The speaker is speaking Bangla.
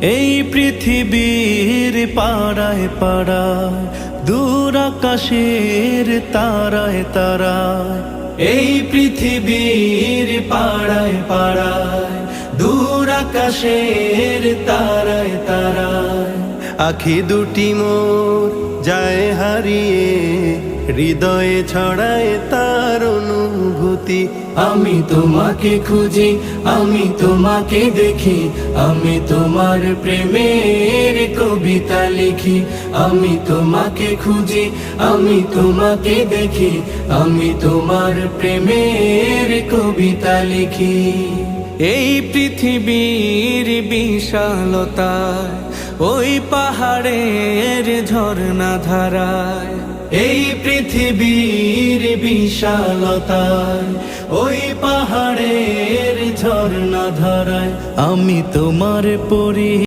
এই পৃথিবীর পাড়ায় পাড়ায়, দূর আকাশের তারায় তারায়। এই পৃথিবীর পাড়ায় পাড়ায়, দূর আকাশের তারায় তারায়। আখি দুটি মোর যায় হারিয়ে, হৃদয়ে ছড়ায় তার অনুভূতি। আমি তোমাকে খুঁজি, আমি তোমাকে দেখি, আমি তোমার প্রেমের কবিতা লিখি। আমি তোমাকে খুঁজি, আমি তোমাকে দেখি, আমি তোমার প্রেমের কবিতা লিখি। এই পৃথিবীর বিশালতায়, ওই পাহাড়ের ঝর্ণা ধারায়। এই পৃথিবীর বিশালতায়, ওই পাহাড়ের ঝর্ণা ধারায়। আমি তোমার পরি